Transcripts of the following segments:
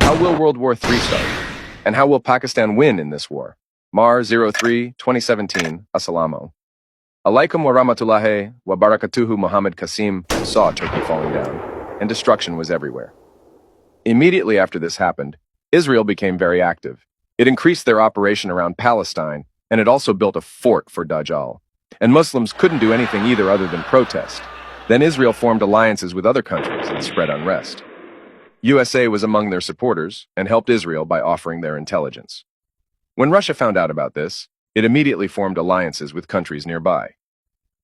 How will World War III start? And how will Pakistan win in this war? Mar 03, 2017, Assalamu alaikum wa rahmatullahi wa barakatuhu. Muhammad Qasim saw Turkey falling down, and destruction was everywhere. Immediately after this happened, Israel became very active. It increased their operation around Palestine, and it also built a fort for Dajjal. And Muslims couldn't do anything either other than protest. Then Israel formed alliances with other countries and spread unrest. USA was among their supporters and helped Israel by offering their intelligence. When Russia found out about this, it immediately formed alliances with countries nearby.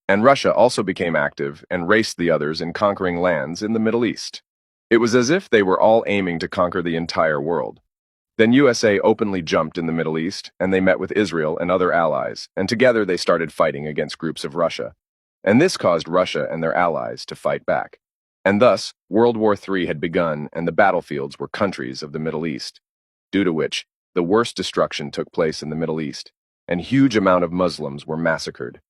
And Russia also became active and raced the others in conquering lands in the Middle East. It was as if they were all aiming to conquer the entire world. Then USA openly jumped in the Middle East, and they met with Israel and other allies, and together they started fighting against groups of Russia. And this caused Russia and their allies to fight back. And thus, World War III had begun, and the battlefields were countries of the Middle East, due to which the worst destruction took place in the Middle East, and huge amount of Muslims were massacred.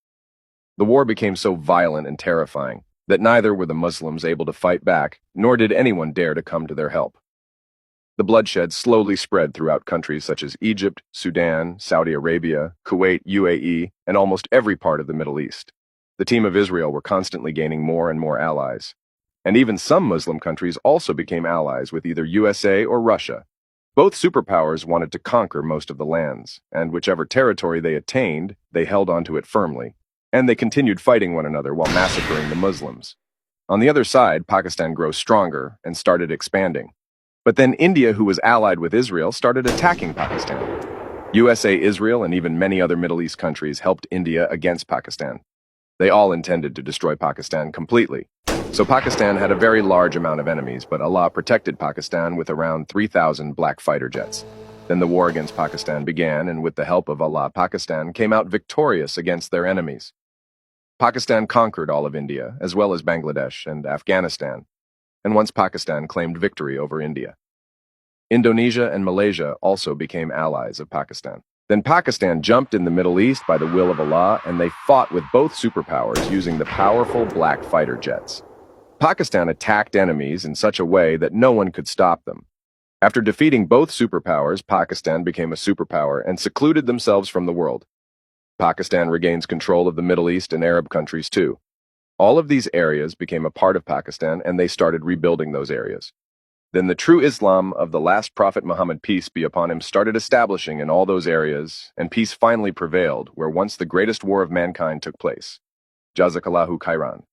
The war became so violent and terrifying that neither were the Muslims able to fight back, nor did anyone dare to come to their help. The bloodshed slowly spread throughout countries such as Egypt, Sudan, Saudi Arabia, Kuwait, UAE, and almost every part of the Middle East. The team of Israel were constantly gaining more and more allies. And even some Muslim countries also became allies with either USA or Russia. Both superpowers wanted to conquer most of the lands, and whichever territory they attained, they held onto it firmly. And they continued fighting one another while massacring the Muslims. On the other side, Pakistan grew stronger and started expanding. But then India, who was allied with Israel, started attacking Pakistan. USA, Israel, and even many other Middle East countries helped India against Pakistan. They all intended to destroy Pakistan completely. So Pakistan had a very large amount of enemies, but Allah protected Pakistan with around 3,000 black fighter jets. Then the war against Pakistan began, and with the help of Allah, Pakistan came out victorious against their enemies. Pakistan conquered all of India, as well as Bangladesh and Afghanistan, and once Pakistan claimed victory over India. Indonesia and Malaysia also became allies of Pakistan. Then Pakistan jumped in the Middle East by the will of Allah, and they fought with both superpowers using the powerful black fighter jets. Pakistan attacked enemies in such a way that no one could stop them. After defeating both superpowers, Pakistan became a superpower and secluded themselves from the world. Pakistan regains control of the Middle East and Arab countries too. All of these areas became a part of Pakistan, and they started rebuilding those areas. Then the true Islam of the last Prophet Muhammad, peace be upon him, started establishing in all those areas, and peace finally prevailed where once the greatest war of mankind took place. Jazakallahu khairan.